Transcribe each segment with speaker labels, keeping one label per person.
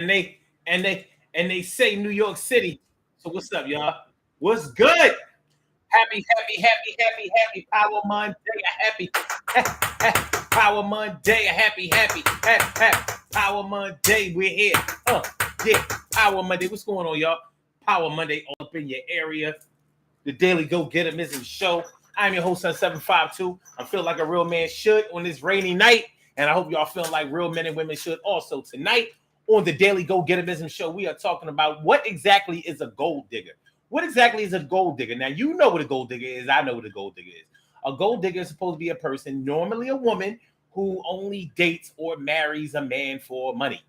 Speaker 1: and they say New York City. So what's up, y'all? What's good? Happy Power Monday. Power Monday. Happy Power Monday. We're here. Yeah, Power Monday. What's going on, y'all? Power Monday all up in your area. The Daily Go Getimism Show. I'm your host on 752. I feel like a real man should on this rainy night, and I hope y'all feel like real men and women should also tonight. On the Daily Go Getimism Show, we are talking about what exactly is a gold digger. What exactly is a gold digger? Now, you know what a gold digger is. I know what a gold digger is. A gold digger is supposed to be a person, normally a woman, who only dates or marries a man for money.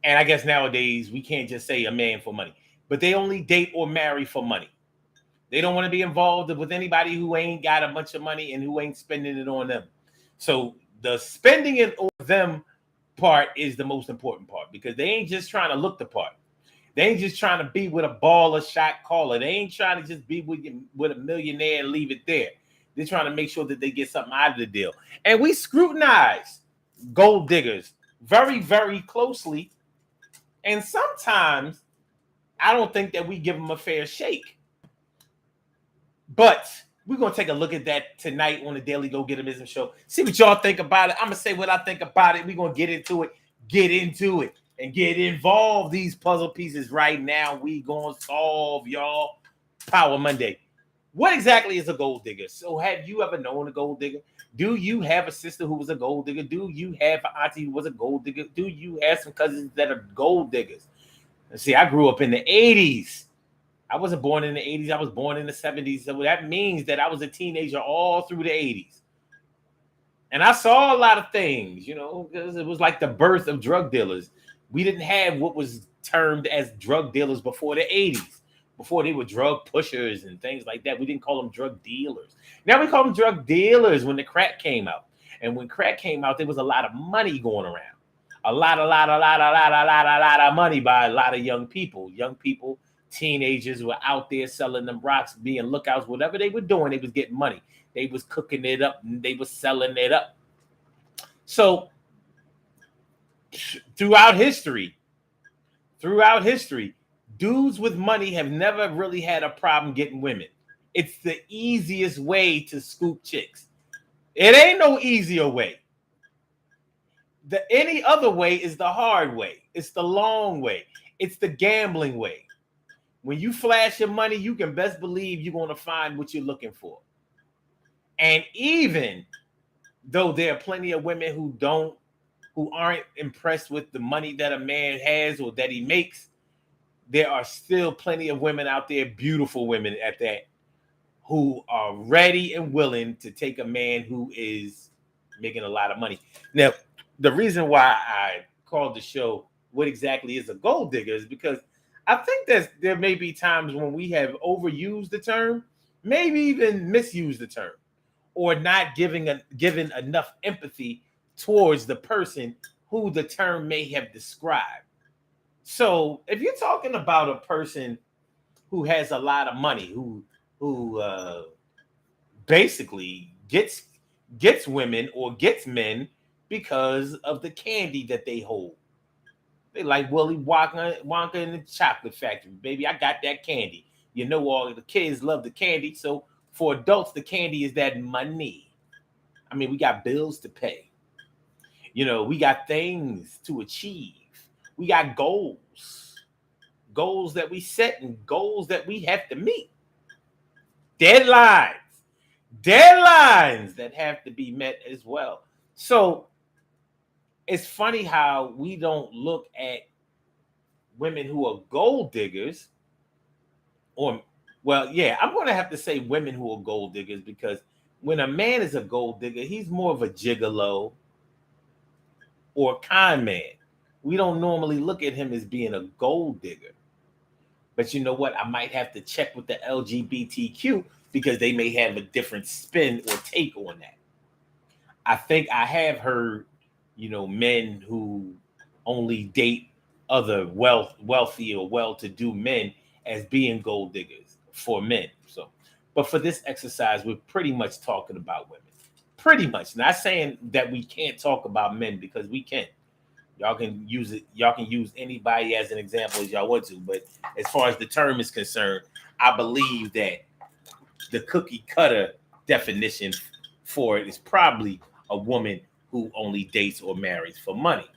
Speaker 1: And I guess nowadays we can't just say a man for money, but they only date or marry for money. They don't want to be involved with anybody who ain't got a bunch of money and who ain't spending it on them. So the spending it on them part is the most important part, because they ain't just trying to look the part. They ain't just trying to be with a baller shot caller. They ain't trying to just be with a millionaire and leave it there. They're trying to make sure that they get something out of the deal. And we scrutinize gold diggers very, very closely. And sometimes I don't think that we give them a fair shake. But we're going to take a look at that tonight on the Daily Go Getimism Show. See what y'all think about it. I'm going to say what I think about it. We're going to get into it, and get involved. These puzzle pieces right now, we going to solve, y'all. Power Monday. What exactly is a gold digger? So have you ever known a gold digger? Do you have a sister who was a gold digger? Do you have an auntie who was a gold digger? Do you have some cousins that are gold diggers? Let's see, I grew up in the 80s. I wasn't born in the 80s. I was born in the 70s. So that means that I was a teenager all through the 80s. And I saw a lot of things, because it was like the birth of drug dealers. We didn't have what was termed as drug dealers before the 80s. Before they were drug pushers and things like that. We didn't call them drug dealers. Now we call them drug dealers when the crack came out. And when crack came out, there was a lot of money going around. A lot of money by a lot of young people. Young people, teenagers were out there selling them rocks, being lookouts, whatever they were doing, they was getting money. They was cooking it up and they was selling it up. So throughout history, dudes with money have never really had a problem getting women. It's the easiest way to scoop chicks. It ain't no easier way. Any other way is the hard way. It's the long way. It's the gambling way. When you flash your money, you can best believe you're going to find what you're looking for. And even though there are plenty of women who aren't impressed with the money that a man has or that he makes, there are still plenty of women out there, beautiful women at that, who are ready and willing to take a man who is making a lot of money. Now, the reason why I called the show "What Exactly is a Gold Digger" is because I think that there may be times when we have overused the term, maybe even misused the term, or not given enough empathy towards the person who the term may have described. So if you're talking about a person who has a lot of money, who basically gets women or gets men because of the candy that they hold. They like Willy Wonka in the chocolate factory. Baby, I got that candy. All the kids love the candy. So for adults, the candy is that money. I mean, we got bills to pay. We got things to achieve. We got goals that we set and goals that we have to meet. Deadlines that have to be met as well. So it's funny how we don't look at women who are gold diggers, I'm going to have to say women who are gold diggers, because when a man is a gold digger, he's more of a gigolo or a con man. We don't normally look at him as being a gold digger. But you know what? I might have to check with the LGBTQ, because they may have a different spin or take on that. I think I have heard, men who only date other wealthy or well-to-do men as being gold diggers for men. So, but for this exercise, we're pretty much talking about women. Pretty much. Not saying that we can't talk about men, because we can. Y'all can use it. Y'all can use anybody as an example as y'all want to. But as far as the term is concerned, I believe that the cookie cutter definition for it is probably a woman who only dates or marries for money.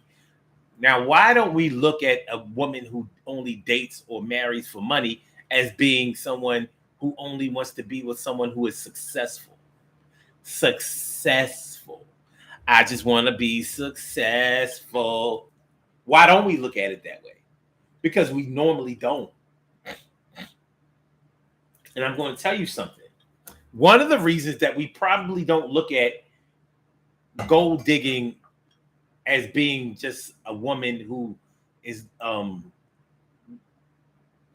Speaker 1: Now, why don't we look at a woman who only dates or marries for money as being someone who only wants to be with someone who is successful? Successful. I just want to be successful. Why don't we look at it that way? Because we normally don't. And I'm going to tell you something. One of the reasons that we probably don't look at gold digging as being just a woman who is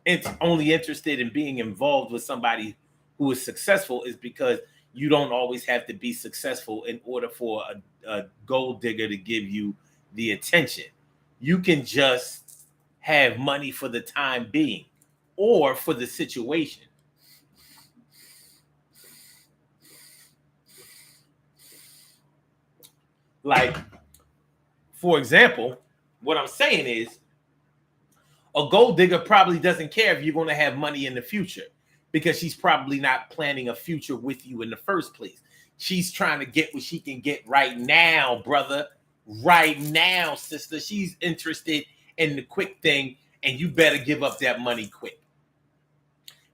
Speaker 1: it's only interested in being involved with somebody who is successful is because you don't always have to be successful in order for a gold digger to give you the attention. You can just have money for the time being or for the situation. Like, for example, what I'm saying is a gold digger probably doesn't care if you're going to have money in the future because she's probably not planning a future with you in the first place. She's trying to get what she can get right now, brother. Right now, sister. She's interested in the quick thing, and you better give up that money quick.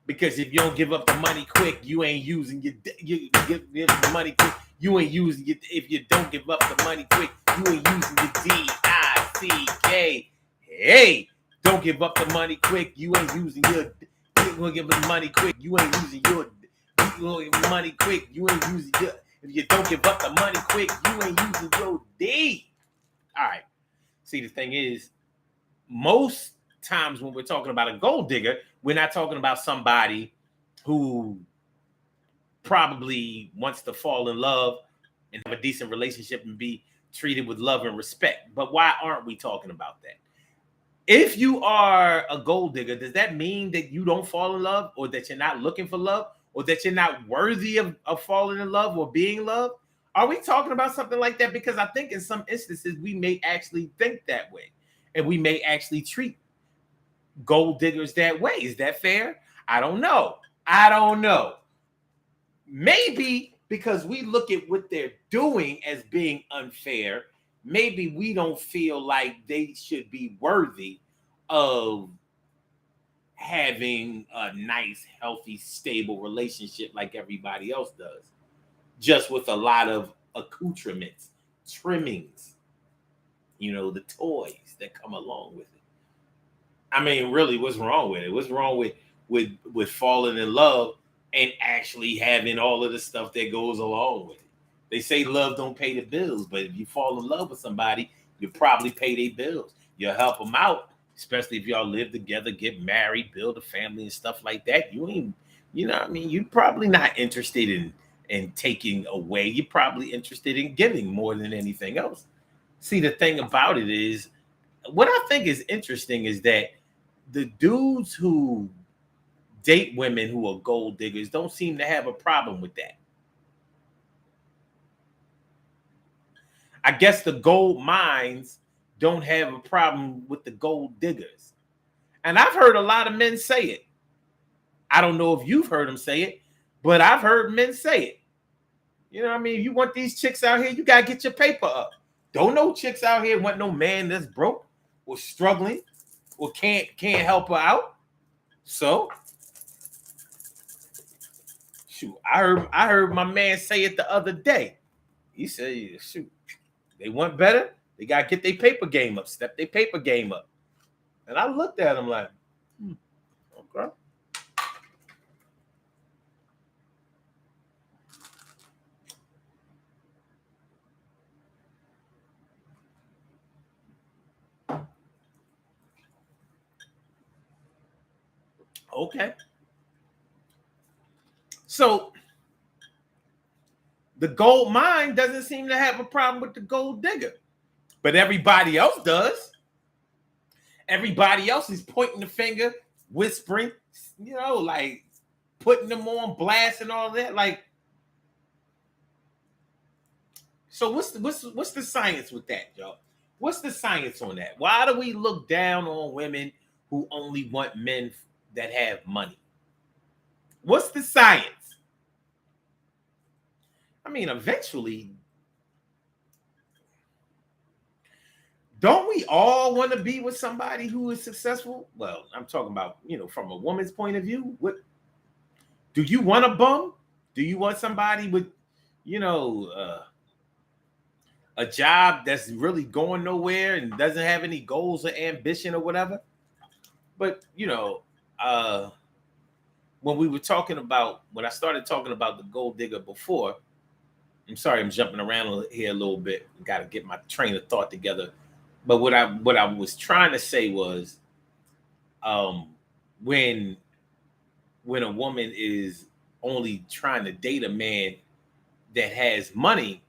Speaker 1: Because if you don't give up the money quick, you ain't using you give the money quick. You ain't using it. If you don't give up the money quick, you ain't using your DICK. Hey, don't give up the money quick. You ain't using your. You gonna give up the money quick. You ain't using your. Money quick. You ain't using your. If you don't give up the money quick, you ain't using your D. All right. See, the thing is, most times when we're talking about a gold digger, we're not talking about somebody who probably wants to fall in love and have a decent relationship and be treated with love and respect. But why aren't we talking about that? If you are a gold digger, does that mean that you don't fall in love, or that you're not looking for love, or that you're not worthy of falling in love or being loved? Are we talking about something like that? Because I think in some instances we may actually think that way, and we may actually treat gold diggers that way. Is that fair? I don't know. Maybe because we look at what they're doing as being unfair, maybe we don't feel like they should be worthy of having a nice, healthy, stable relationship like everybody else does, just with a lot of accoutrements, trimmings, the toys that come along with it. I mean, really, what's wrong with it? What's wrong with falling in love and actually having all of the stuff that goes along with it? They say love don't pay the bills, but if you fall in love with somebody, you probably pay their bills. You'll help them out, especially if y'all live together, get married, build a family and stuff like that. You ain't, you're probably not interested in taking away. You're probably interested in giving more than anything else. See, the thing about it is, what I think is interesting is that the dudes who date women who are gold diggers don't seem to have a problem with that. I guess the gold mines don't have a problem with the gold diggers. And I've heard a lot of men say it. I don't know if you've heard them say it, but I've heard men say it. You know what I mean? If you want these chicks out here, you got to get your paper up. Don't no chicks out here want no man that's broke or struggling or can't help her out. So, shoot, I heard my man say it the other day. He said, shoot, they want better, they got to get their paper game up, step their paper game up. And I looked at him like, okay. Okay. So the gold mine doesn't seem to have a problem with the gold digger, but everybody else does. Everybody else is pointing the finger, whispering, like putting them on blast and all that. Like, so what's the science with that, y'all? What's the science on that? Why do we look down on women who only want men that have money? What's the science? I mean, eventually, don't we all want to be with somebody who is successful? Well, I'm talking about, from a woman's point of view. What do you want a bum? Do you want somebody with, a job that's really going nowhere and doesn't have any goals or ambition or whatever? But, when I started talking about the gold digger before, I'm sorry, I'm jumping around here a little bit. Got to get my train of thought together. But what I was trying to say was, when a woman is only trying to date a man that has money,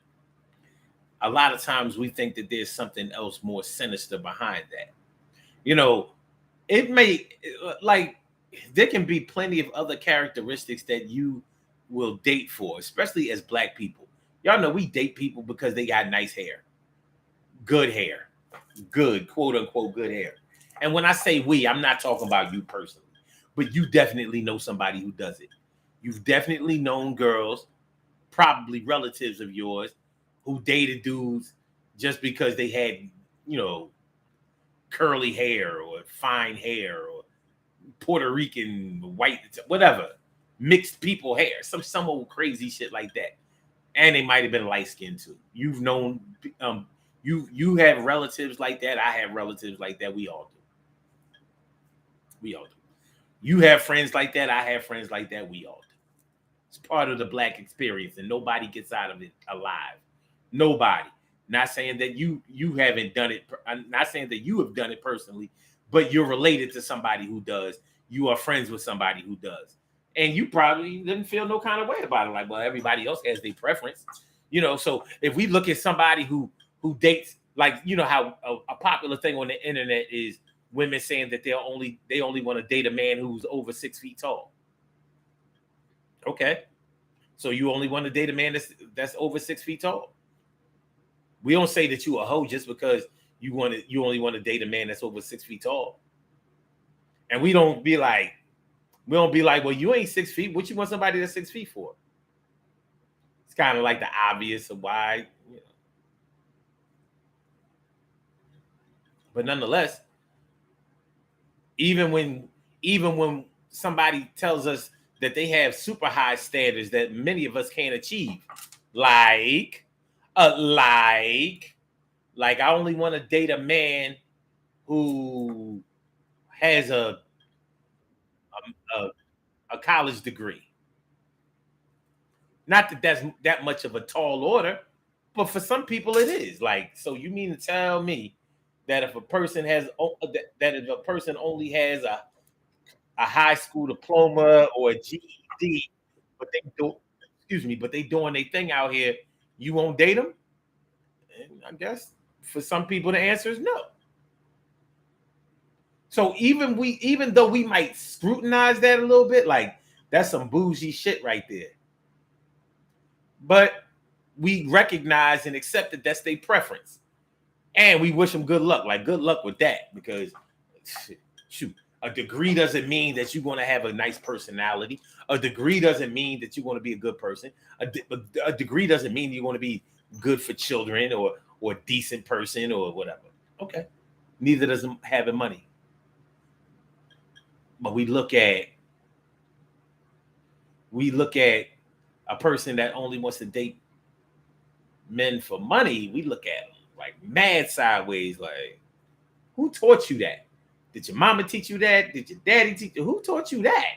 Speaker 1: a lot of times we think that there's something else more sinister behind that. It may, like, there can be plenty of other characteristics that you will date for, especially as Black people. Y'all know we date people because they got nice hair, good hair, good, quote unquote, good hair. And when I say we, I'm not talking about you personally, but you definitely know somebody who does it. You've definitely known girls, probably relatives of yours, who dated dudes just because they had, curly hair or fine hair or Puerto Rican, white, whatever, mixed people hair, some old crazy shit like that. And they might have been light skinned too. You've known, you have relatives like that. I have relatives like that. We all do. We all do. You have friends like that. I have friends like that. We all do. It's part of the Black experience, and nobody gets out of it alive. Nobody. Not saying that you haven't done it. I'm not saying that you have done it personally, but you're related to somebody who does. You are friends with somebody who does. And you probably didn't feel no kind of way about it. Like, well, everybody else has their preference. So if we look at somebody who dates, like, how a popular thing on the internet is women saying that they only want to date a man who's over 6 feet tall. Okay. So you only want to date a man that's over 6 feet tall. We don't say that you a hoe just because you only want to date a man that's over 6 feet tall. And we don't be like, well, you ain't 6 feet. What you want somebody that's 6 feet for? It's kind of like the obvious of why, But nonetheless, even when somebody tells us that they have super high standards that many of us can't achieve, like I only want to date a man who has a college degree. Not that that's that much of a tall order, but for some people it is. Like, so you mean to tell me that if a person only has a high school diploma or a GED, but they doing their thing out here, you won't date them? And I guess for some people the answer is no. So even though we might scrutinize that a little bit, like that's some bougie shit right there, but we recognize and accept that that's their preference, and we wish them good luck. Like, good luck with that, because shoot, a degree doesn't mean that you're going to have a nice personality. A degree doesn't mean that you're going to be a good person. A degree doesn't mean you're going to be good for children or a decent person or whatever. Okay, neither does having money. But we look at a person that only wants to date men for money. We look at them like mad sideways. Like, who taught you that? Did your mama teach you that? Did your daddy teach you? Who taught you that?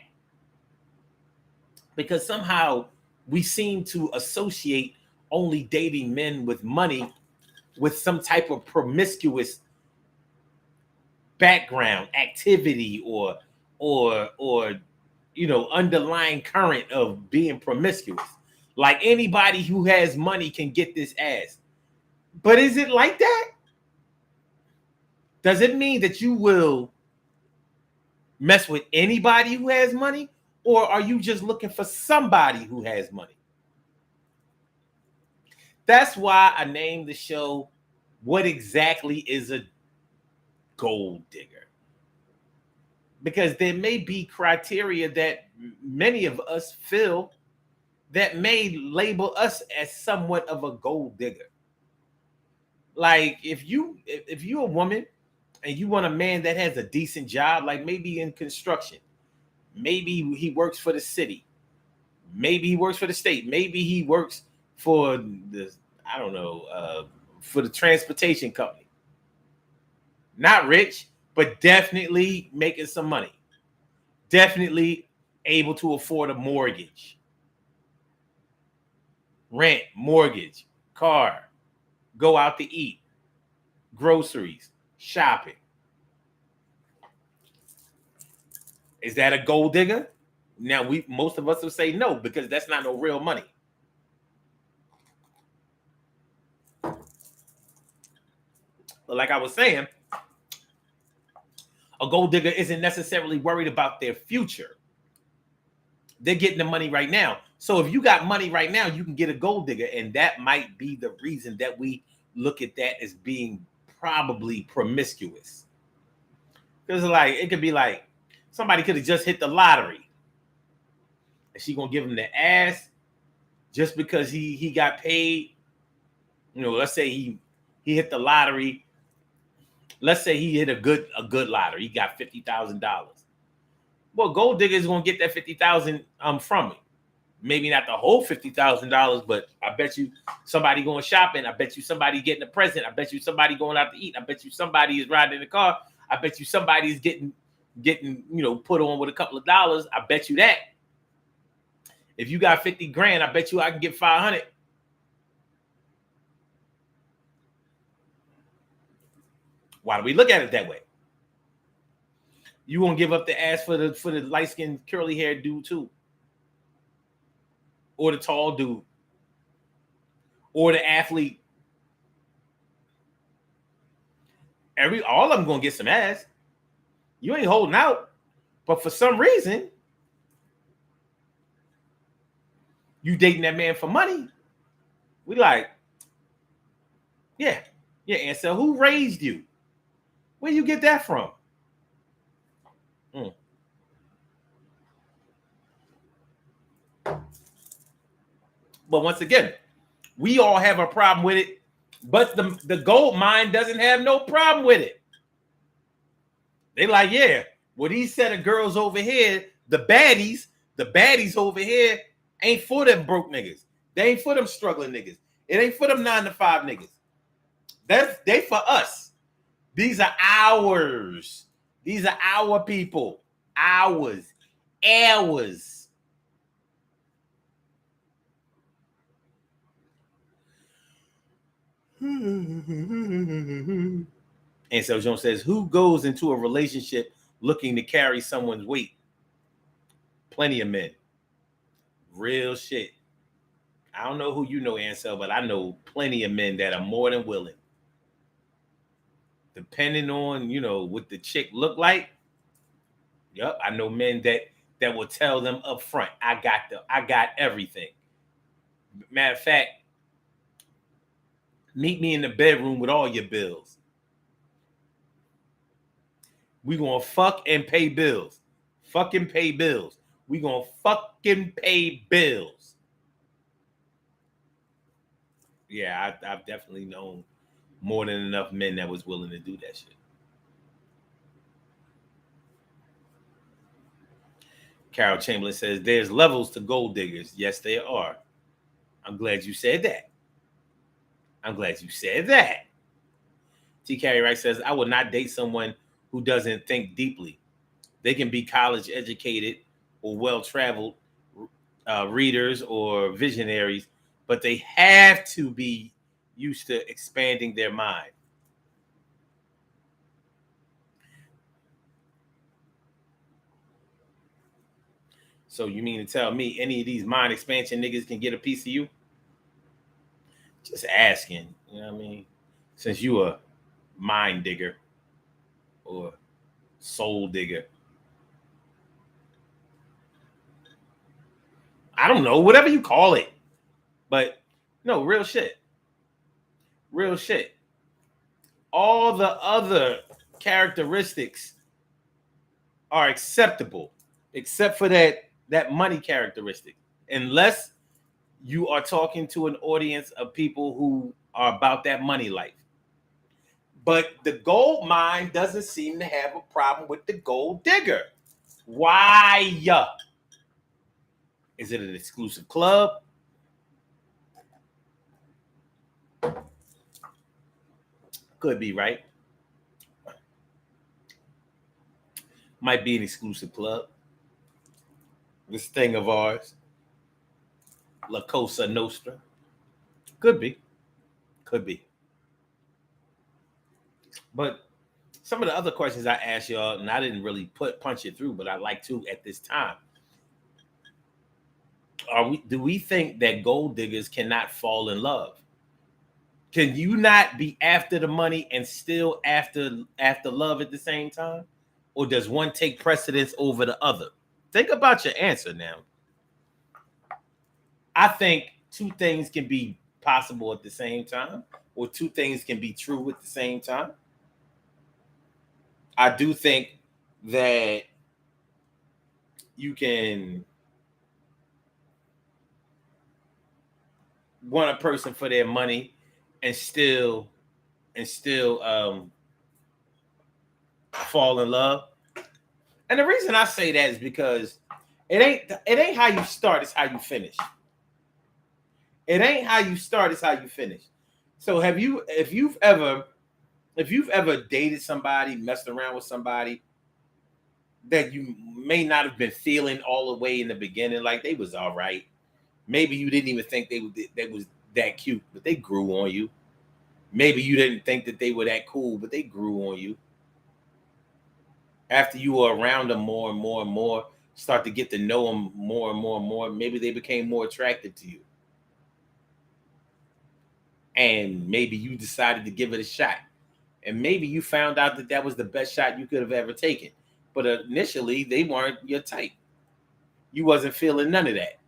Speaker 1: Because somehow we seem to associate only dating men with money with some type of promiscuous background activity or underlying current of being promiscuous. Like, anybody who has money can get this ass. But is it like that? Does it mean that you will mess with anybody who has money, or are you just looking for somebody who has money? That's why I named the show what exactly is a gold digger? Because there may be criteria that many of us feel that may label us as somewhat of a gold digger. Like if you're a woman and you want a man that has a decent job, like maybe in construction, maybe he works for the city, maybe he works for the state, maybe he works for the I don't know for the transportation company. Not rich, but definitely making some money. Definitely able to afford a mortgage, rent, mortgage, car, go out to eat, groceries, shopping. Is that a gold digger? Now most of us will say no because that's not no real money. But like I was saying, a gold digger isn't necessarily worried about their future. They're getting the money right now. So if you got money right now, you can get a gold digger, and that might be the reason that we look at that as being probably promiscuous. Because like it could be like somebody could have just hit the lottery, and she gonna give him the ass just because he got paid. You know, let's say he hit the lottery. Let's say he hit a good lottery. He got $50,000. Well, gold digger is gonna get that 50,000 from me. Maybe not the whole $50,000, but I bet you somebody going shopping. I bet you somebody getting a present. I bet you somebody going out to eat. I bet you somebody is riding in the car. I bet you somebody is getting put on with a couple of dollars. I bet you that. If you got 50 grand, I bet you I can get 500. Why do we look at it that way? You won't give up the ass for the light-skinned curly haired dude too, or the tall dude, or the athlete. All of them gonna get some ass. You ain't holding out, but for some reason, you dating that man for money. We like, yeah. And so who raised you? Where you get that from? But once again, we all have a problem with it, but the gold mine doesn't have no problem with it. They like, yeah, well, these set of girls over here, the baddies over here ain't for them broke niggas. They ain't for them struggling niggas. It ain't for them 9-to-5 niggas. They for us. These are ours. These are our people. Ours. And so Jones says, who goes into a relationship looking to carry someone's weight? Plenty of men. Real shit. I don't know who you know, Ansel, but I know plenty of men that are more than willing. Depending on, what the chick look like. Yep, I know men that will tell them up front, I got everything. Matter of fact, meet me in the bedroom with all your bills. We gonna fuck and pay bills. Fucking pay bills. We gonna fucking pay bills. Yeah, I've definitely known more than enough men that was willing to do that shit. Carol Chamberlain says, there's levels to gold diggers. Yes, there are. I'm glad you said that. T. Carey Wright says, I would not date someone who doesn't think deeply. They can be college educated or well-traveled readers or visionaries, but they have to be used to expanding their mind. So you mean to tell me any of these mind expansion niggas can get a piece of you? Just asking, you know what I mean? Since you a mind digger or soul digger. I don't know, whatever you call it. But no, real shit. all the other characteristics are acceptable, except for that money characteristic, unless you are talking to an audience of people who are about that money life. But the gold mine doesn't seem to have a problem with the gold digger. Why? Is it an exclusive club? Could be, right? Might be an exclusive club. This thing of ours, La Cosa Nostra. Could be. Could be. But some of the other questions I asked y'all, and I didn't really punch it through, but I like to at this time. Do we think that gold diggers cannot fall in love? Can you not be after the money and still after love at the same time? Or does one take precedence over the other? Think about your answer now. I think two things can be possible at the same time, or two things can be true at the same time. I do think that you can want a person for their money and still fall in love. And the reason I say that is because it ain't how you start, it's how you finish. It ain't how you start, it's how you finish. So if you've ever dated somebody, messed around with somebody that you may not have been feeling all the way in the beginning, like they was all right. Maybe you didn't even think they was that cute, but they grew on you. Maybe you didn't think that they were that cool, but they grew on you. After you were around them more and more and more, start to get to know them more and more and more, maybe they became more attractive to you. And maybe you decided to give it a shot. And maybe you found out that was the best shot you could have ever taken. But initially, they weren't your type. You wasn't feeling none of that.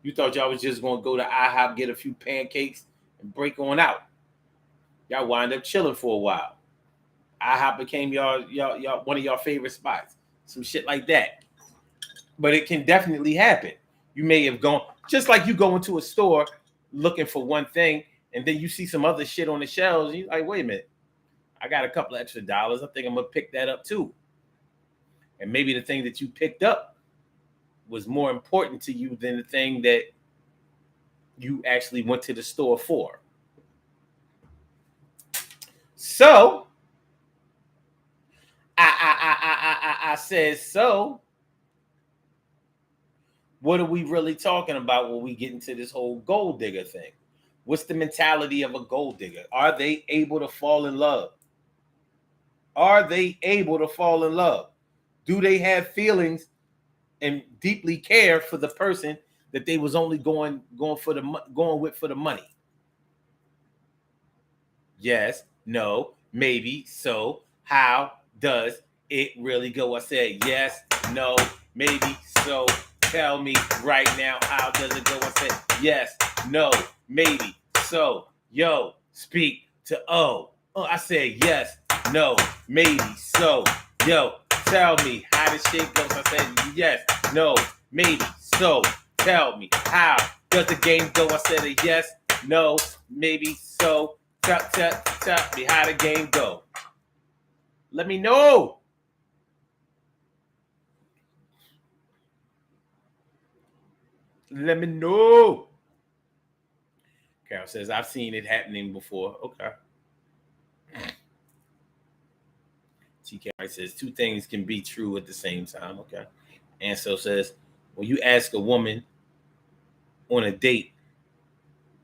Speaker 1: You thought y'all was just going to go to IHOP, get a few pancakes, and break on out. Y'all wind up chilling for a while. IHOP became y'all one of your favorite spots. Some shit like that. But it can definitely happen. You may have gone, just like you go into a store looking for one thing, and then you see some other shit on the shelves, and you're like, wait a minute, I got a couple of extra dollars. I think I'm going to pick that up too. And maybe the thing that you picked up was more important to you than the thing that you actually went to the store for. So, I said, so what are we really talking about when we get into this whole gold digger thing? What's the mentality of a gold digger? Are they able to fall in love? Are they able to fall in love? Do they have feelings and deeply care for the person that they was only going with for the money? Yes, no, maybe, so. How does it really go? I said yes, no, maybe, so. Tell me right now, how does it go? I said yes, no, maybe, so. Yo, speak to O. Oh, I said yes, no, maybe, so. Yo, tell me how this shit goes. I said yes, no, maybe, so. Tell me how does the game go? I said a yes, no, maybe, so. Tell me how the game go. Let me know. Let me know. Carol says, I've seen it happening before. Okay. TK says, two things can be true at the same time. Okay. And so says, when you ask a woman on a date,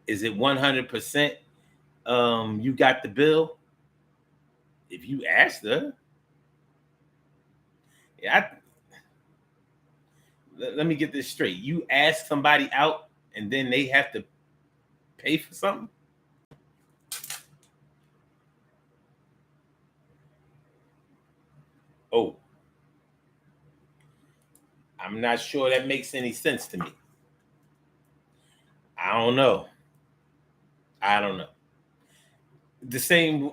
Speaker 1: is it 100% you got the bill? If you asked her, let me get this straight. You ask somebody out and then they have to pay for something? Oh, I'm not sure that makes any sense to me. I don't know. the same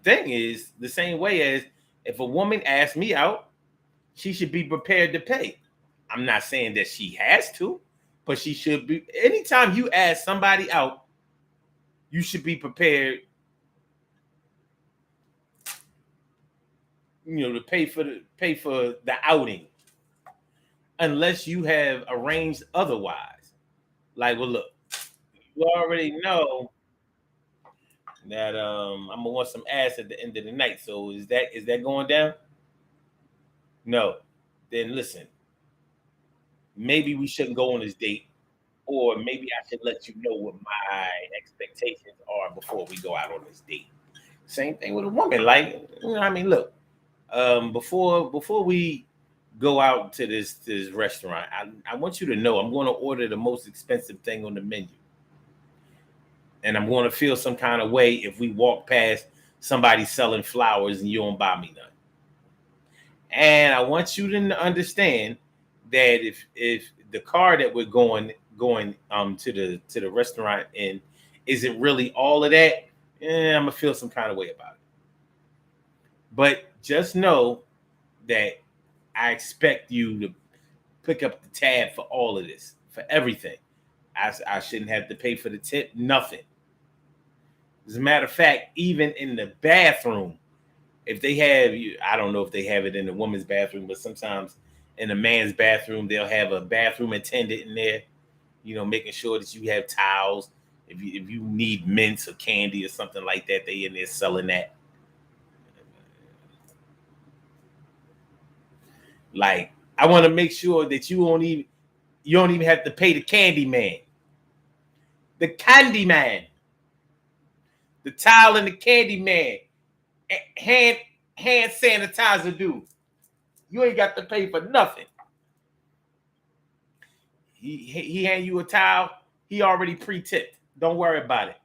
Speaker 1: thing is the same way as if a woman asks me out, she should be prepared to pay. I'm not saying that she has to, but she should be. Anytime you ask somebody out, you should be prepared, to pay for the outing, unless you have arranged otherwise. Like, well, look, you already know that I'm gonna want some ass at the end of the night. So is that going down? No. Then listen, maybe we shouldn't go on this date, or maybe I should let you know what my expectations are before we go out on this date. Same thing with a woman. Like, I mean, look, before we go out to this restaurant, I want you to know I'm going to order the most expensive thing on the menu, and I'm going to feel some kind of way if we walk past somebody selling flowers and you don't buy me none. And I want you to understand that if the car that we're going to the restaurant in isn't really all of that, I'm gonna feel some kind of way about it. But just know that I expect you to pick up the tab for all of this, for everything. I shouldn't have to pay for the tip, nothing. As a matter of fact, even in the bathroom, if they have you, I don't know if they have it in the woman's bathroom, but sometimes in the man's bathroom, they'll have a bathroom attendant in there, making sure that you have towels. If you need mints or candy or something like that, they in there selling that. Like, I want to make sure that you don't even have to pay the candy man. The candy man. The towel and the candy man. Hand sanitizer dude. You ain't got to pay for nothing. He hand you a towel. He already pre-tipped. Don't worry about it.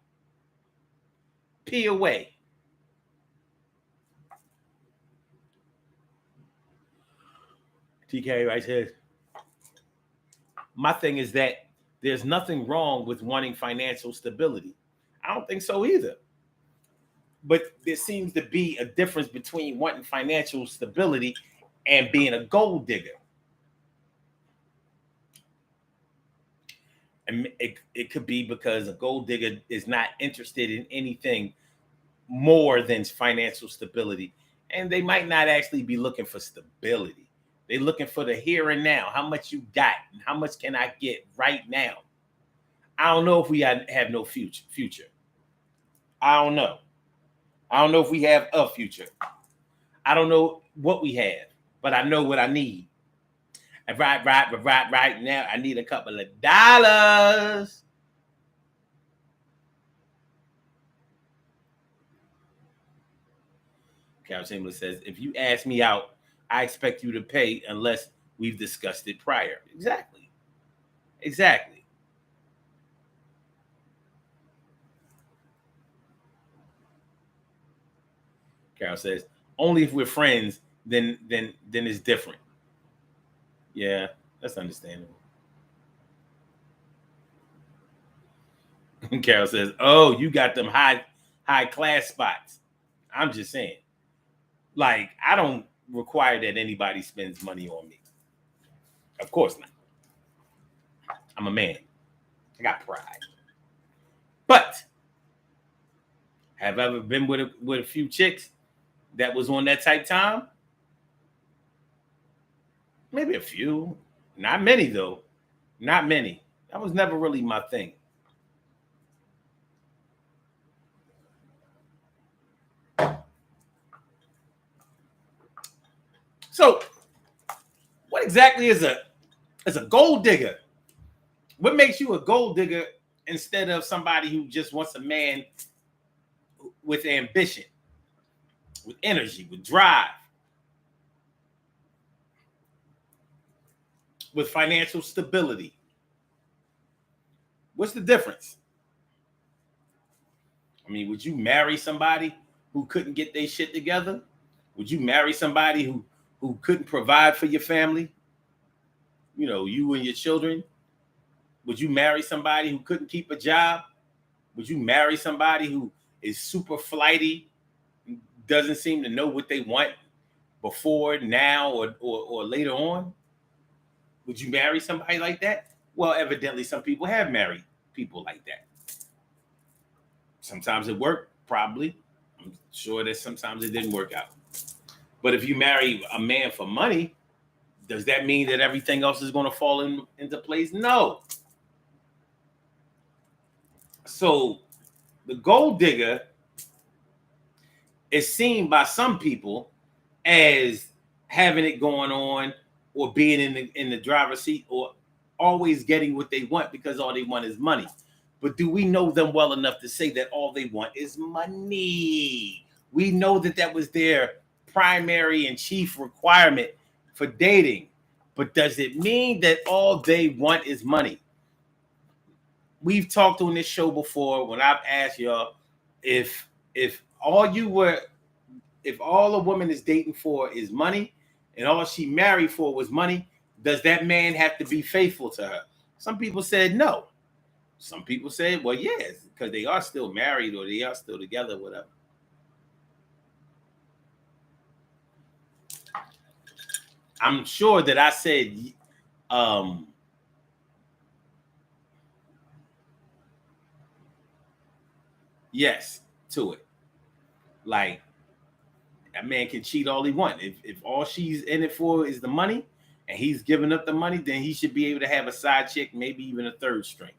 Speaker 1: Pee away. TK right here. My thing is that there's nothing wrong with wanting financial stability. I don't think so either. But there seems to be a difference between wanting financial stability and being a gold digger. And it could be because a gold digger is not interested in anything more than financial stability. And they might not actually be looking for stability. They're looking for the here and now. How much you got and how much can I get right now? I don't know if we have no future. I don't know. I don't know if we have a future. I don't know what we have, but I know what I need. And right now, I need a couple of dollars. Carol Chamberlain says, if you ask me out, I expect you to pay unless we've discussed it prior. Exactly. Carol says, only if we're friends, then it's different. Yeah, that's understandable. Carol says, oh, you got them high class spots. I'm just saying. Like, I don't require that anybody spends money on me. Of course not. I'm a man. I got pride. But have I ever been with a few chicks that was on that type time? Maybe a few. Not many, though. Not many. That was never really my thing. So, what exactly is a gold digger? What makes you a gold digger instead of somebody who just wants a man with ambition, with energy, with drive, with financial stability? What's the difference? I mean, would you marry somebody who couldn't get their shit together? Would you marry somebody who couldn't provide for your family? You and your children? Would you marry somebody who couldn't keep a job? Would you marry somebody who, is super flighty, doesn't seem to know what they want before, now, or later on? Would you marry somebody like that? Well, evidently, some people have married people like that. Sometimes it worked, probably. I'm sure that sometimes it didn't work out. But if you marry a man for money, does that mean that everything else is going to fall into place? No. So the gold digger is seen by some people as having it going on, or being in the driver's seat, or always getting what they want because all they want is money. But do we know them well enough to say that all they want is money? We know that that was their primary and chief requirement for dating. But does it mean that all they want is money? We've talked on this show before when I've asked y'all if all a woman is dating for is money, and all she married for was money, does that man have to be faithful to her? Some people said no. Some people said, well, yes, because they are still married or they are still together, whatever. I'm sure that I said yes to it. Like, that man can cheat all he wants. If all she's in it for is the money, and he's giving up the money, then he should be able to have a side chick, maybe even a third string.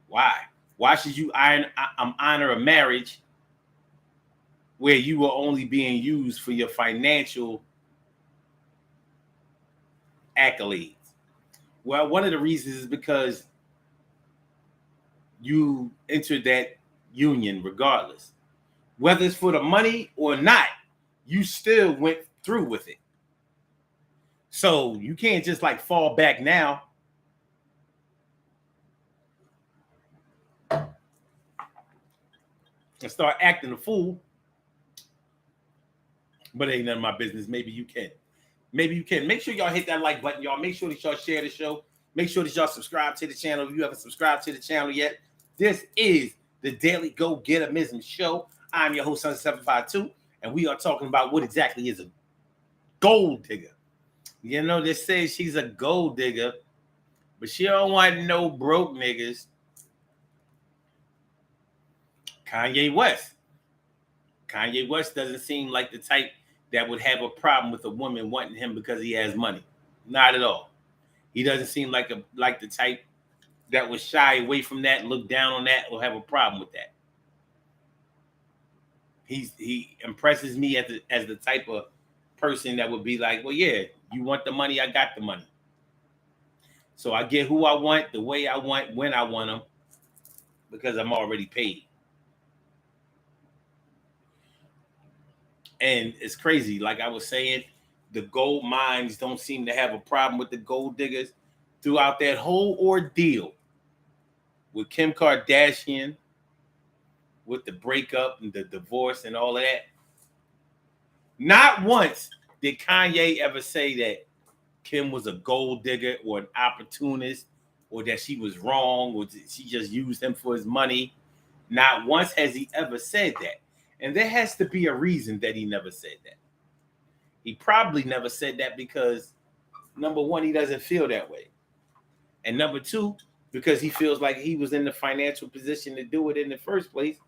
Speaker 1: Why? Why should you honor a marriage where you were only being used for your financial accolades? Well, one of the reasons is because you entered that union regardless. Whether it's for the money or not, you still went through with it. So you can't just like fall back now. And start acting a fool. But it ain't none of my business. Maybe you can. Maybe you can. Make sure y'all hit that like button, y'all. Make sure that y'all share the show. Make sure that y'all subscribe to the channel if you haven't subscribed to the channel yet. This is the Daily Go Get-Amism Show. I'm your host, Son752, and we are talking about what exactly is a gold digger. You know, they say she's a gold digger, but she don't want no broke niggas. Kanye West. Kanye West doesn't seem like the type that would have a problem with a woman wanting him because he has money. Not at all. He doesn't seem like the type that would shy away from that, look down on that, or have a problem with that. He impresses me as the type of person that would be like, well, yeah, you want the money, I got the money. So I get who I want, the way I want, when I want them, because I'm already paid. And it's crazy. Like I was saying, the gold mines don't seem to have a problem with the gold diggers throughout that whole ordeal with Kim Kardashian, with the breakup and the divorce and all of that. Not once did Kanye ever say that Kim was a gold digger or an opportunist, or that she was wrong, or she just used him for his money. Not once has he ever said that. And there has to be a reason that he never said that. He probably never said that because, number one, he doesn't feel that way. And number two, because he feels like he was in the financial position to do it in the first place.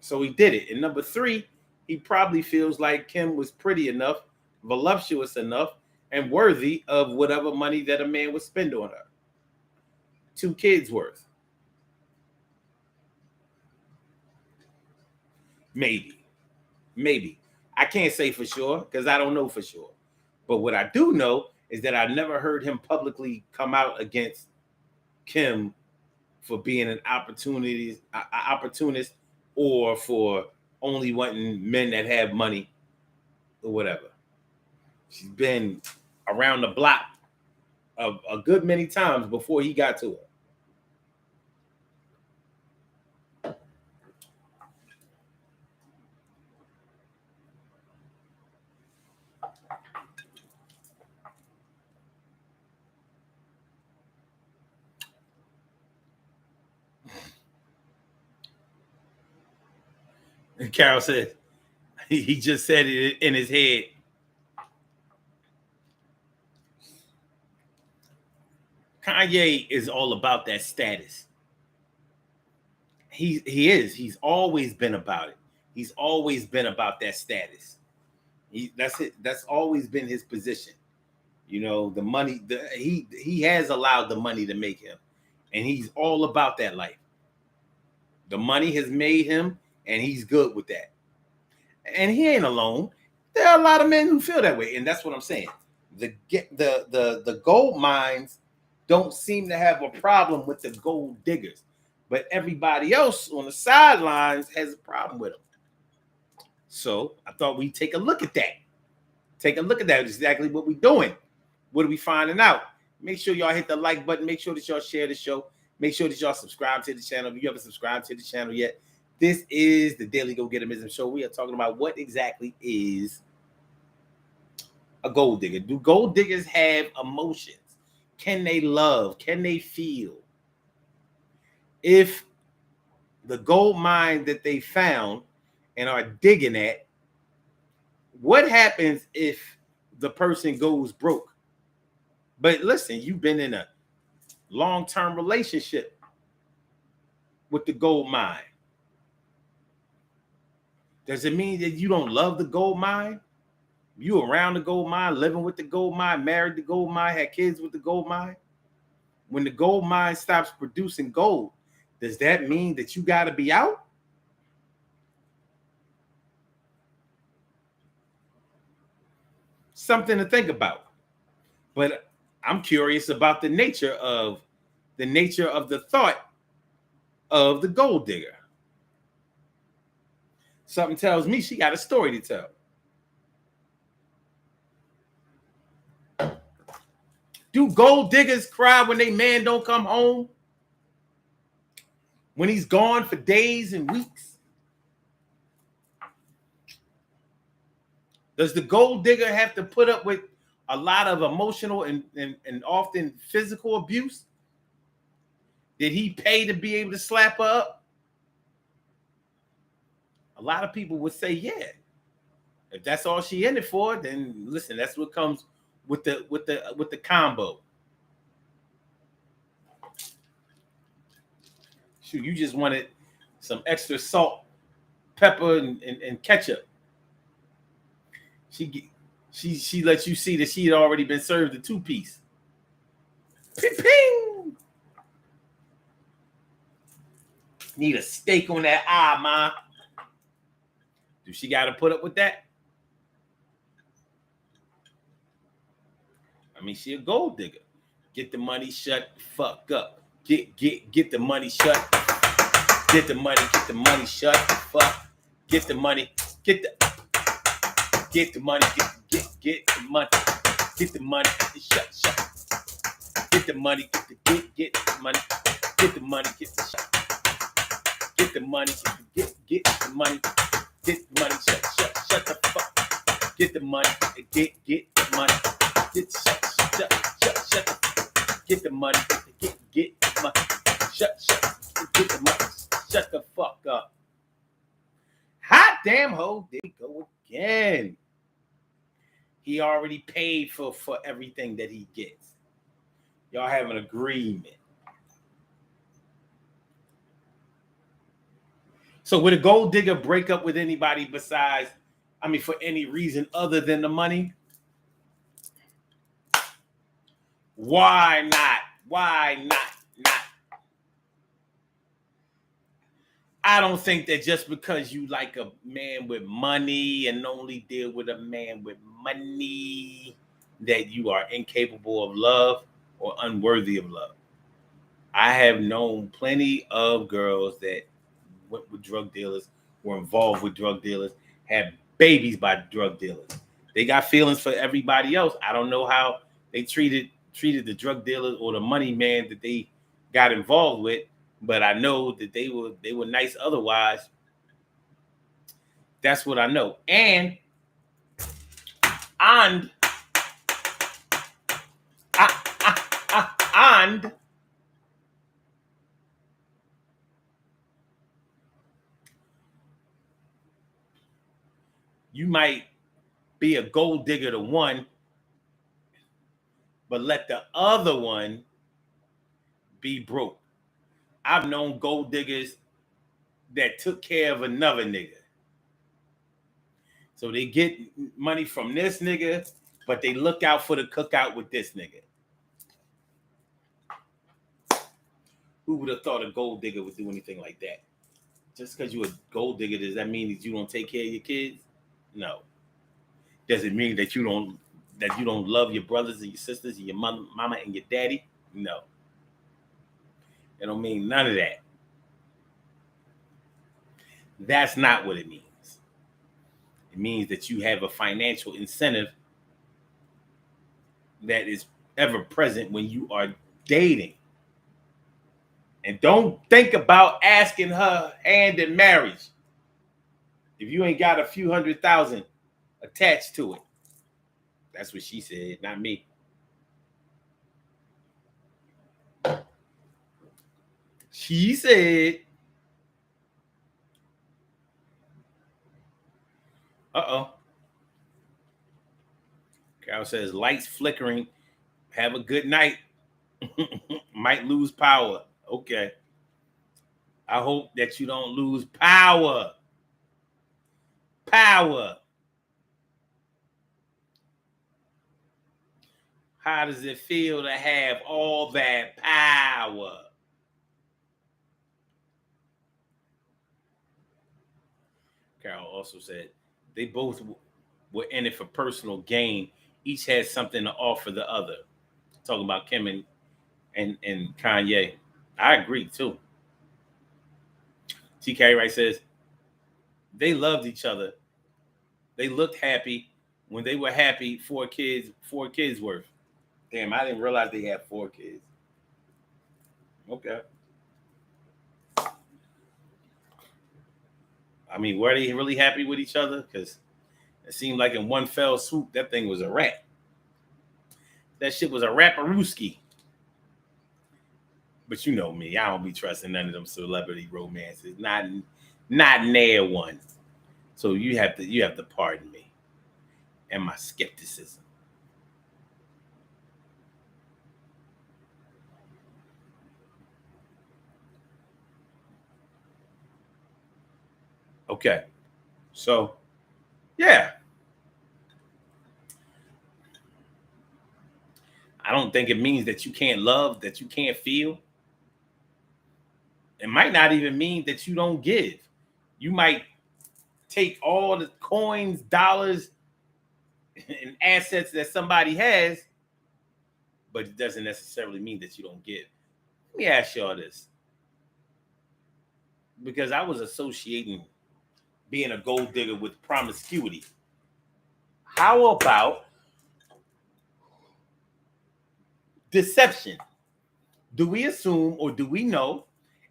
Speaker 1: So he did it. And number three, he probably feels like Kim was pretty enough, voluptuous enough, and worthy of whatever money that a man would spend on her. 2 kids worth. Maybe. I can't say for sure because I don't know for sure. But what I do know is that I never heard him publicly come out against Kim for being an opportunist or for only wanting men that have money or whatever. She's been around the block a good many times before he got to her. And Carol says, he just said it in his head. Kanye is all about that status. He is. He's always been about it. He's always been about that status. That's it. That's always been his position. You know, the money. He has allowed the money to make him, and he's all about that life. The money has made him, and he's good with that. And he ain't alone. There are a lot of men who feel that way, and that's what I'm saying. The gold mines don't seem to have a problem with the gold diggers, but everybody else on the sidelines has a problem with them. So I thought we'd take a look at that. Take a look at that. Exactly what we're doing. What are we finding out? Make sure y'all hit the like button. Make sure that y'all share the show. Make sure that y'all subscribe to the channel. If you haven't subscribed to the channel yet, this is the Daily Go Getimism Show. We are talking about what exactly is a gold digger. Do gold diggers have emotions? Can they love? Can they feel? If the gold mine that they found and are digging at, what happens if the person goes broke? But listen, you've been in a long-term relationship with the gold mine. Does it mean that you don't love the gold mine? You around the gold mine, living with the gold mine, married the gold mine, had kids with the gold mine? When the gold mine stops producing gold, does that mean that you got to be out? Something to think about. But I'm curious about the nature of the thought of the gold digger. Something tells me she got a story to tell. Do gold diggers cry when they man don't come home? When he's gone for days and weeks? Does the gold digger have to put up with a lot of emotional and often physical abuse? Did he pay to be able to slap her up? A lot of people would say, yeah. If that's all she in it for, then listen, that's what comes with the combo. Shoot, you just wanted some extra salt, pepper, and ketchup. She let you see that she had already been served a 2-piece. Ping! Need a steak on that eye, ma. Do she got to put up with that? I mean, she a gold digger. Get the money, shut the fuck up. Get the money, shut. Get the money, shut the fuck. Get the money, get the money, get the money, get the money, shut. Get the money, get the money, get the money, get the shut. Get the money, get the money, get the money, shut the fuck. Get the money, get the money, get shut. Get the money, get the money, shut, get the money, shut the fuck up. Hot damn ho, there you go again. He already paid for everything that he gets. Y'all have an agreement. So would a gold digger break up with anybody besides, for any reason other than the money? Why not? Why not? I don't think that just because you like a man with money and only deal with a man with money that you are incapable of love or unworthy of love. I have known plenty of girls that went with drug dealers, were involved with drug dealers, had babies by drug dealers. They got feelings for everybody else. I don't know how they treated the drug dealer or the money man that they got involved with, but I know that they were nice otherwise. That's what I know. And You might be a gold digger to one, but let the other one be broke. I've known gold diggers that took care of another nigga. So they get money from this nigga, but they look out for the cookout with this nigga. Who would have thought a gold digger would do anything like that? Just because you're a gold digger, does that mean that you don't take care of your kids? No. Does it mean that you don't love your brothers and your sisters and your mama and your daddy? No. It don't mean none of that. That's not what it means. It means that you have a financial incentive that is ever present when you are dating. And don't think about asking her hand in marriage if you ain't got a few $100,000 attached to it. That's what she said, not me. She said, uh-oh. Carol says, lights flickering. Have a good night. Might lose power. Okay. I hope that you don't lose power. Power. How does it feel to have all that power? Carol also said they both were in it for personal gain. Each had something to offer the other. Talking about Kim and Kanye. I agree too. T. Carey Wright says they loved each other. They looked happy when they were happy. 4 kids worth. Damn, I didn't realize they had 4 kids. Okay. I mean, were they really happy with each other? Because it seemed like in one fell swoop, that thing was a wrap. That shit was a rapperooski. But you know me, I don't be trusting none of them celebrity romances. Not near one. So you have to pardon me and my skepticism. Okay. So, yeah. I don't think it means that you can't love, that you can't feel. It might not even mean that you don't give. You might take all the coins, dollars, and assets that somebody has, but it doesn't necessarily mean that you don't give. Let me ask y'all this. Because I was associating being a gold digger with promiscuity. How about deception? Do we assume or do we know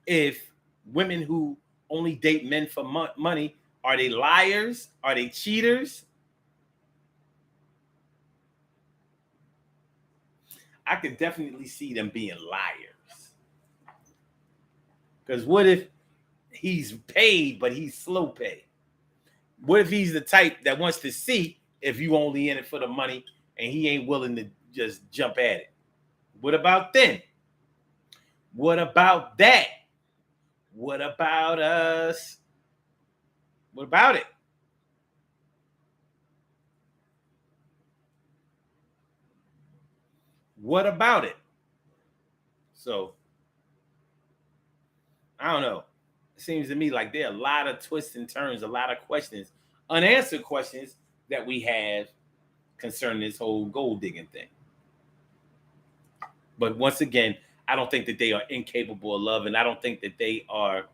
Speaker 1: if women who only date men for money, are they liars? Are they cheaters? I could definitely see them being liars. Because what if he's paid, but he's slow pay? What if he's the type that wants to see if you only in it for the money and he ain't willing to just jump at it? What about then? What about that? What about us? What about it? What about it? So, I don't know. It seems to me like there are a lot of twists and turns, a lot of questions, unanswered questions that we have concerning this whole gold digging thing. But once again, I don't think that they are incapable of love, and I don't think that they are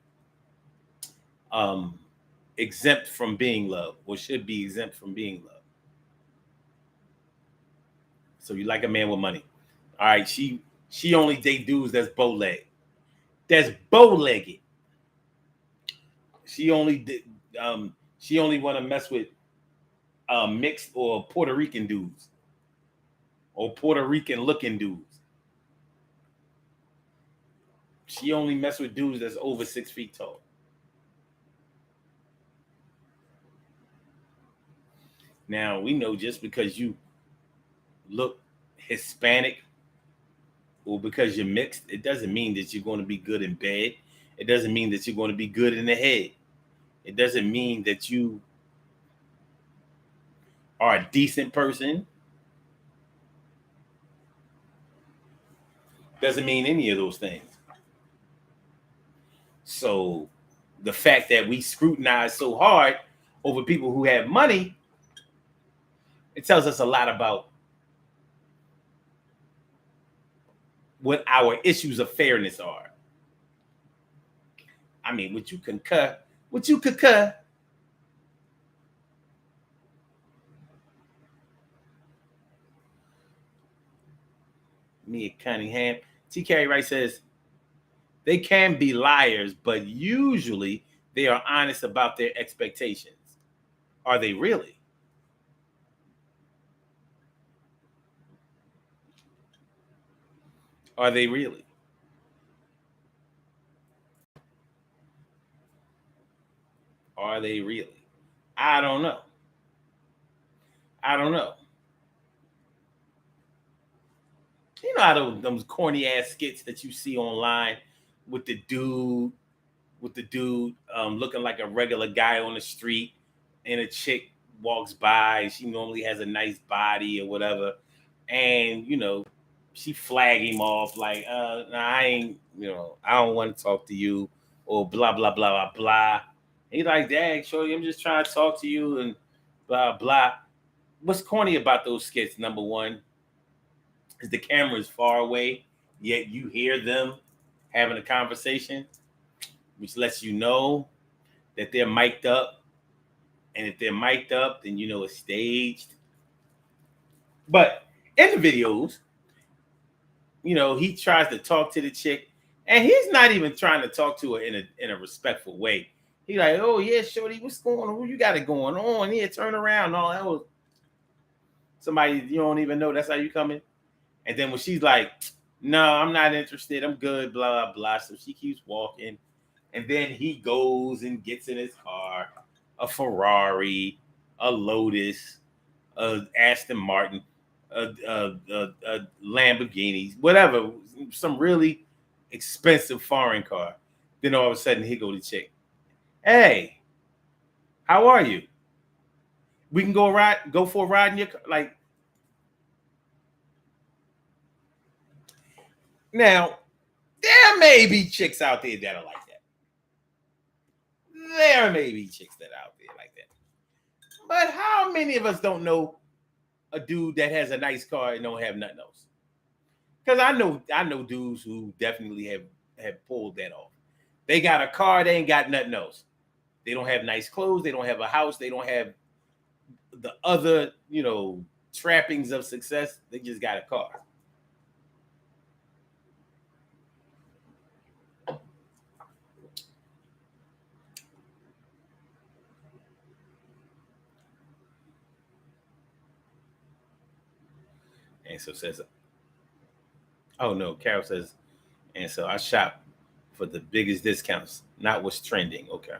Speaker 1: exempt from being loved or should be exempt from being loved. So you like a man with money. All right, she only date dudes that's bow-legged. That's bow-legged. She only want to mess with mixed or Puerto Rican dudes or Puerto Rican looking dudes. She only mess with dudes that's over 6 feet tall. Now, we know just because you look Hispanic or because you're mixed, it doesn't mean that you're going to be good in bed. It doesn't mean that you're going to be good in the head. It doesn't mean that you are a decent person. Doesn't mean any of those things. So the fact that we scrutinize so hard over people who have money, it tells us a lot about what our issues of fairness are. I mean, would you concur? Would you concur? Mia Cunningham. T. Carey Wright says, they can be liars, but usually they are honest about their expectations. Are they really? Are they really? Are they really? I don't know. I don't know. You know how those corny ass skits that you see online with the dude, looking like a regular guy on the street, and a chick walks by, and she normally has a nice body or whatever, and she flag him off like, nah, I ain't, I don't want to talk to you, or blah blah blah blah blah. He's like, dang, shorty, I'm just trying to talk to you, and blah blah. What's corny about those skits? Number one, is the camera is far away, yet you hear them having a conversation, which lets you know that they're mic'd up. And if they're mic'd up, then it's staged. But in the videos, he tries to talk to the chick, and he's not even trying to talk to her in a respectful way. He's like, oh yeah, shorty, what's going on? Who you got it going on? Yeah, turn around. All that was somebody you don't even know. That's how you coming. And then when she's like, no, I'm not interested. I'm good, blah, blah, blah. So she keeps walking. And then he goes and gets in his car, a Ferrari, a Lotus, a Aston Martin, a Lamborghini, whatever, some really expensive foreign car. Then all of a sudden he go to chick. Hey, how are you? We can go for a ride in your car. Like, now, there may be chicks out there that are like that. There may be chicks that are out there like that. But how many of us don't know a dude that has a nice car and don't have nothing else? Because I know dudes who definitely have pulled that off. They got a car, they ain't got nothing else. They don't have nice clothes, they don't have a house, they don't have the other, trappings of success. They just got a car. And so says, oh no, Carol says, and so I shop for the biggest discounts, not what's trending. Okay.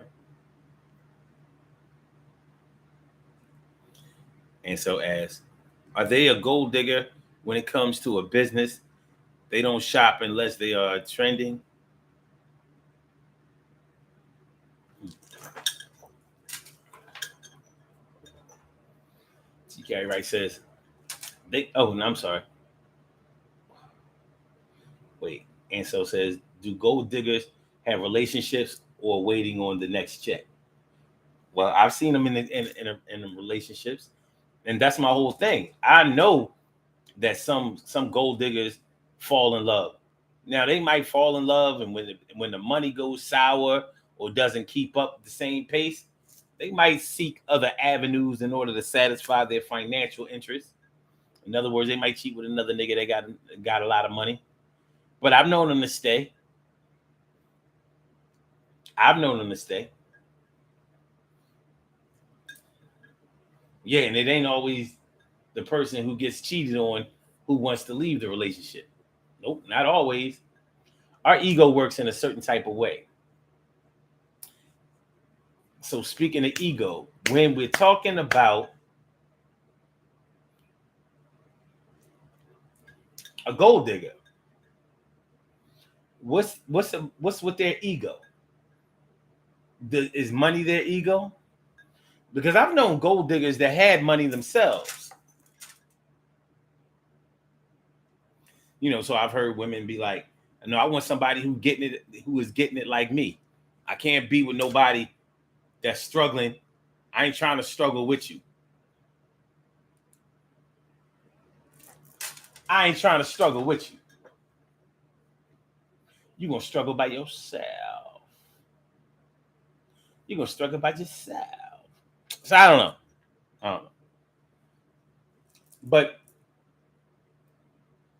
Speaker 1: And so as, are they a gold digger when it comes to a business? They don't shop unless they are trending. TK Wright says, I'm sorry. Wait. And so says, do gold diggers have relationships or waiting on the next check? Well, I've seen them in relationships, and that's my whole thing. I know that some gold diggers fall in love. Now they might fall in love, and when the money goes sour or doesn't keep up the same pace, they might seek other avenues in order to satisfy their financial interests. In other words, they might cheat with another nigga that got a lot of money. But I've known them to stay. Yeah, and it ain't always the person who gets cheated on who wants to leave the relationship. Nope, not always. Our ego works in a certain type of way. So speaking of ego, when we're talking about A gold digger. What's with their ego? Is money their ego? Because I've known gold diggers that had money themselves. So I've heard women be like, "No, I want somebody who is getting it like me. I can't be with nobody that's struggling. I ain't trying to struggle with you. I ain't trying to struggle with you. You're gonna struggle by yourself. You're gonna struggle by yourself." So I don't know. But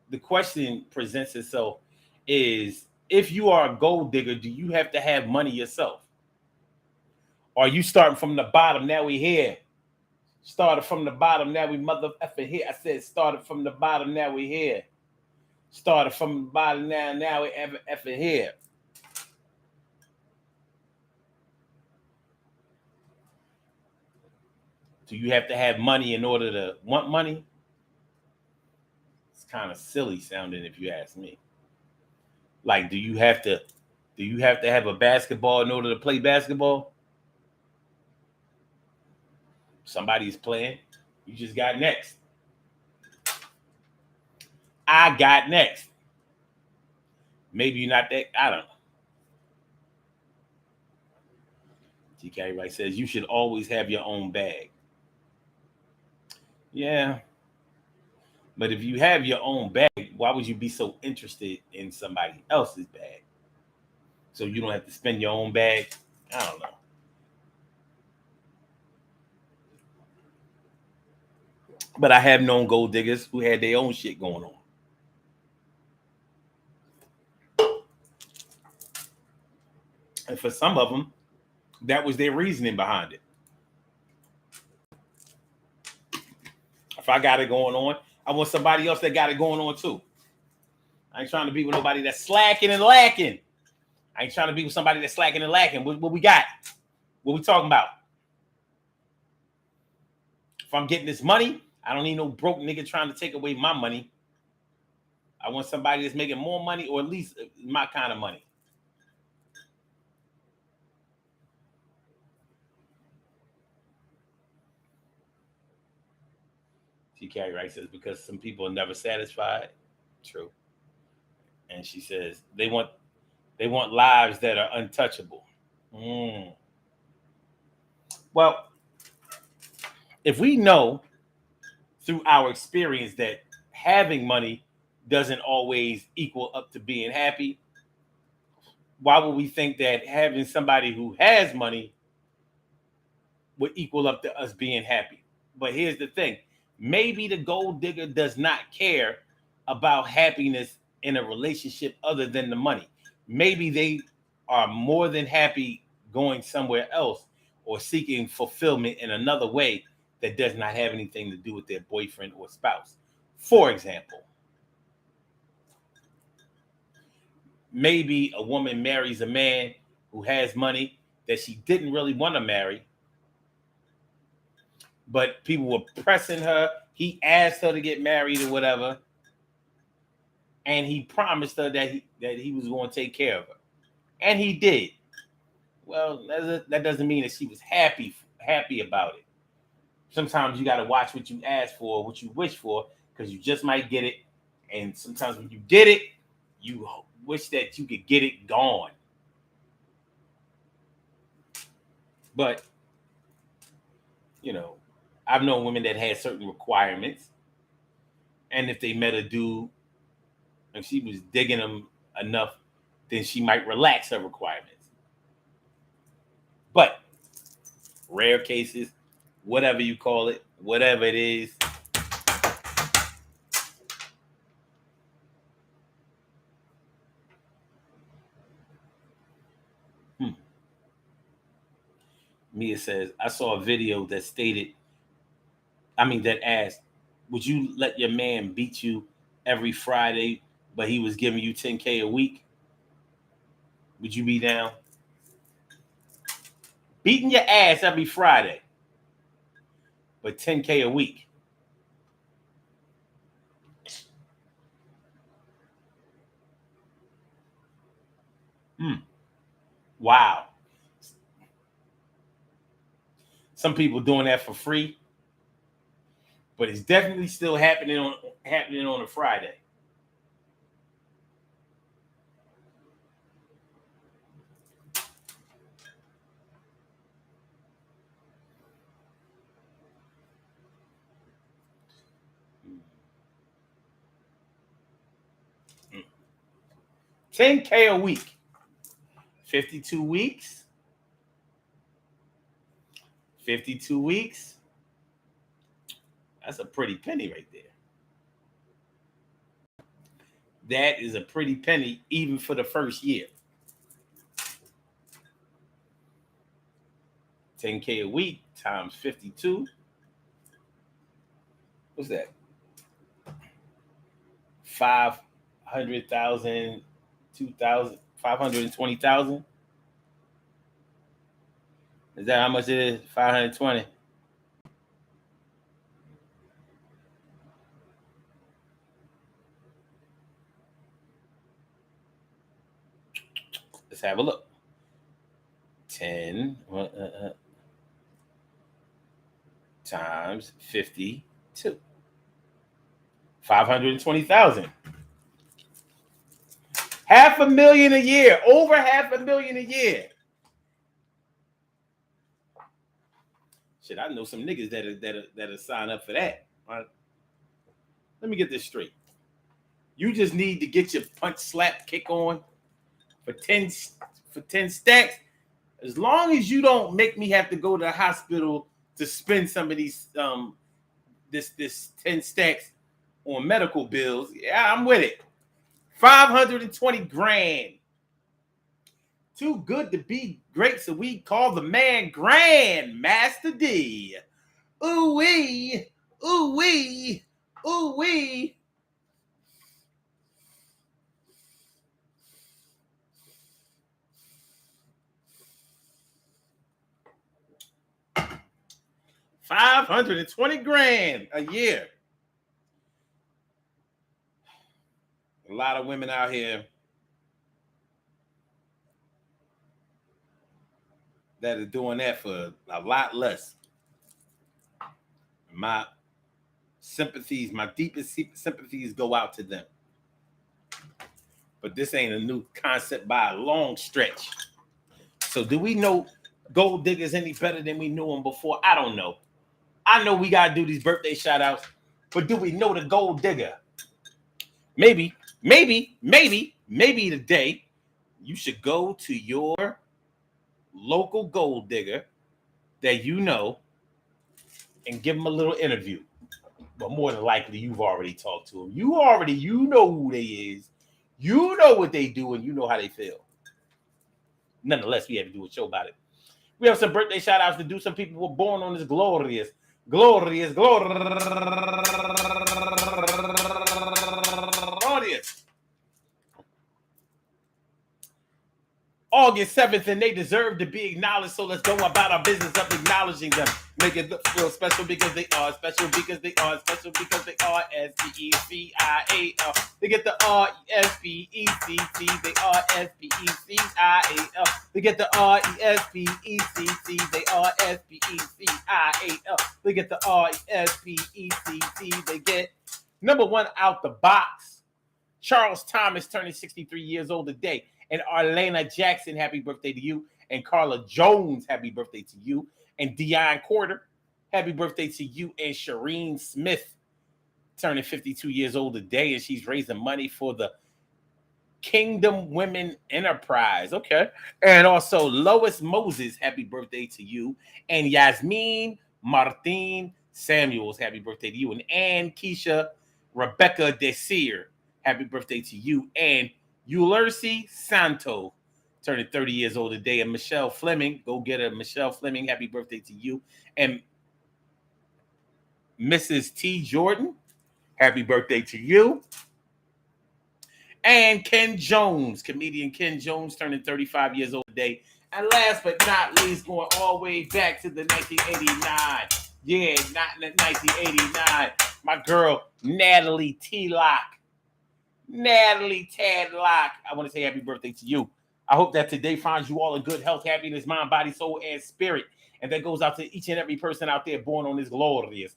Speaker 1: the question presents itself is, if you are a gold digger, do you have to have money yourself? Or are you starting from the bottom? Now we here. Started from the bottom, now we mother effing here. I said started from the bottom, now we here. Started from the bottom, now we effing here. Do you have to have money in order to want money? It's kind of silly sounding if you ask me. Like, do you have to have a basketball in order to play basketball? Somebody's playing. You just got next. I got next. Maybe you're not that. I don't know. TK Wright says you should always have your own bag. Yeah. But if you have your own bag, why would you be so interested in somebody else's bag? So you don't have to spend your own bag? I don't know. But I have known gold diggers who had their own shit going on. And for some of them, that was their reasoning behind it. If I got it going on, I want somebody else that got it going on too. I ain't trying to be with nobody that's slacking and lacking. I ain't trying to be with somebody that's slacking and lacking. What we got? What we talking about? If I'm getting this money, I don't need no broke nigga trying to take away my money. I want somebody that's making more money, or at least my kind of money. TK Wright says, because some people are never satisfied. True. And she says they want lives that are untouchable. Well, if we know through our experience that having money doesn't always equal up to being happy, why would we think that having somebody who has money would equal up to us being happy? But here's the thing. Maybe the gold digger does not care about happiness in a relationship other than the money. Maybe they are more than happy going somewhere else or seeking fulfillment in another way that does not have anything to do with their boyfriend or spouse. For example, maybe a woman marries a man who has money that she didn't really want to marry, but people were pressing her. He asked her to get married or whatever, and he promised her that he was going to take care of her, and he did. Well, that doesn't mean that she was happy about it. Sometimes you got to watch what you ask for, what you wish for, because you just might get it. And sometimes when you get it, you wish that you could get it gone. But, I've known women that had certain requirements. And if they met a dude and she was digging him enough, then she might relax her requirements. But rare cases, whatever you call it, whatever it is. Mia says, I saw a video that that asked, would you let your man beat you every Friday, but he was giving you $10K a week? Would you be down? Beating your ass every Friday, but $10K a week. Wow. Some people doing that for free, but it's definitely still happening on a Friday. $10K a week. 52 weeks. 52 weeks. That's a pretty penny right there. That is a pretty penny even for the first year. 10K a week times 52. What's that? 500,000, 2,000, 520,000. Is that how much it is? 520. Let's have a look. 10 times 52. 520,000. $500,000 a year. Over $500,000 a year. Shit, I know some niggas that'll sign up for that. Right? Let me get this straight. You just need to get your punch slap kick on for 10 stacks. As long as you don't make me have to go to the hospital to spend some of these this 10 stacks on medical bills, yeah, I'm with it. 520 grand. Too good to be great, so we call the man Grand Master D. Ooh wee, ooh wee, ooh wee. $520 grand a year. A lot of women out here that are doing that for a lot less. My sympathies, my deepest sympathies go out to them. But this ain't a new concept by a long stretch. So do we know gold diggers any better than we knew them before? I don't know. I know we got to do these birthday shout outs, but do we know the gold digger? Maybe today you should go to your local gold digger that you know and give them a little interview. But more than likely, you've already talked to them. You know who they is. You know what they do, and you know how they feel. Nonetheless, we have to do a show about it. We have some birthday shout outs to do. Some people were born on this glorious August 7th, and they deserve to be acknowledged. So let's go about our business of acknowledging them. Make it feel special because they are special because they are special because they are SPECIAL. They get the RESPECT. They are SPECIAL. They get the RESPECT. They are SPECIAL. They get the RESPECT. They get number one out the box. Charles Thomas turning 63 years old today. And Arlena Jackson, happy birthday to you. And Carla Jones, happy birthday to you. And Dion Corder, happy birthday to you. And Shireen Smith, turning 52 years old today. And she's raising money for the Kingdom Women Enterprise. Okay. And also Lois Moses, happy birthday to you. And Yasmin Martin Samuels, happy birthday to you. And Ann Keisha Rebecca Desir, happy birthday to you. And Ulursi Santo, turning 30 years old today. And Michelle Fleming, go get her. Michelle Fleming, happy birthday to you. And Mrs. T. Jordan, happy birthday to you. And Ken Jones, comedian Ken Jones, turning 35 years old today. And last but not least, going all the way back to the 1989. Yeah, not 1989. My girl, Natalie T. Locke. Natalie Tadlock, I want to say happy birthday to you. I hope that today finds you all in good health, happiness, mind, body, soul, and spirit. And that goes out to each and every person out there born on this glorious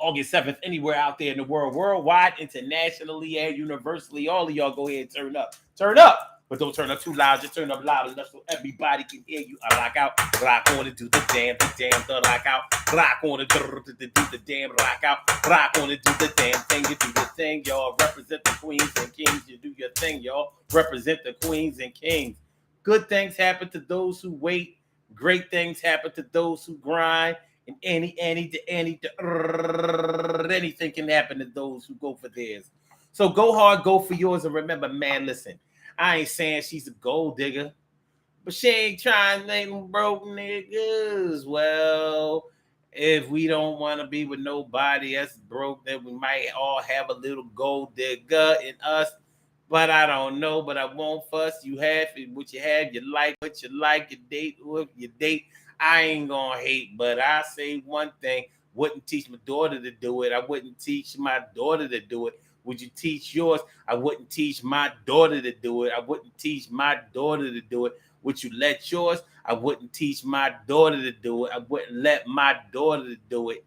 Speaker 1: August 7th, anywhere out there in the world, worldwide, internationally, and universally. All of y'all go ahead and turn up. Turn up. But don't turn up too loud. Just turn up loud enough so everybody can hear you. I rock out, rock on and do the damn, the rock out. Rock on and do the damn, rock out. Rock on and do the damn thing. You do your thing, y'all. Represent the queens and kings. You do your thing, y'all. Represent the queens and kings. Good things happen to those who wait. Great things happen to those who grind. And anything can happen to those who go for theirs. So go hard, go for yours. And remember, man, listen, I ain't saying she's a gold digger, but she ain't trying to make them broke niggas. Well, if we don't want to be with nobody that's broke, then we might all have a little gold digger in us. But I don't know, but I won't fuss. You have what you have, you like what you like, you date who you date. I ain't gonna hate, but I say one thing. Wouldn't teach my daughter to do it. I wouldn't teach my daughter to do it. Would you teach yours? I wouldn't teach my daughter to do it. I wouldn't teach my daughter to do it. Would you let yours? I wouldn't teach my daughter to do it. I wouldn't let my daughter to do it.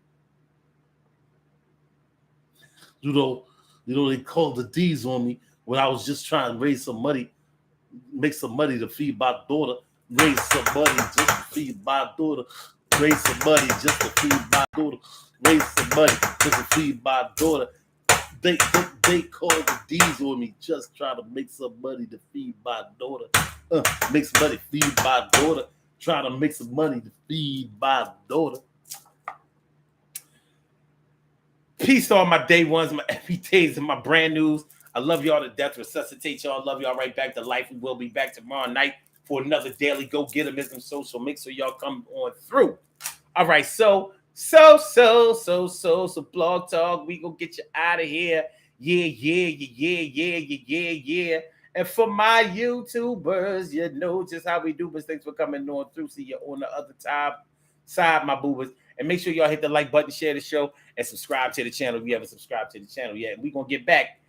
Speaker 1: You know, they called the D's on me when I was just trying to raise some money, make some money to feed my daughter. Raise some money just to feed my daughter. Raise some money just to feed my daughter. Raise some money just to feed my daughter. They called the D's on me just trying to make some money to feed my daughter. Make some money to feed my daughter. Trying to make some money to feed my daughter. Peace to all my day ones, my everydays, and my brand news. I love y'all to death. Resuscitate y'all. Love y'all right back to life. We will be back tomorrow night for another daily Go Get 'Em social. Make sure y'all come on through. All right, so blog talk. We gonna get you out of here. Yeah. And for my YouTubers, you know just how we do. But thanks for coming on through. See you on the other side, my boobers. And make sure y'all hit the like button, share the show, and subscribe to the channel if you haven't subscribed to the channel yet. And we gonna get back.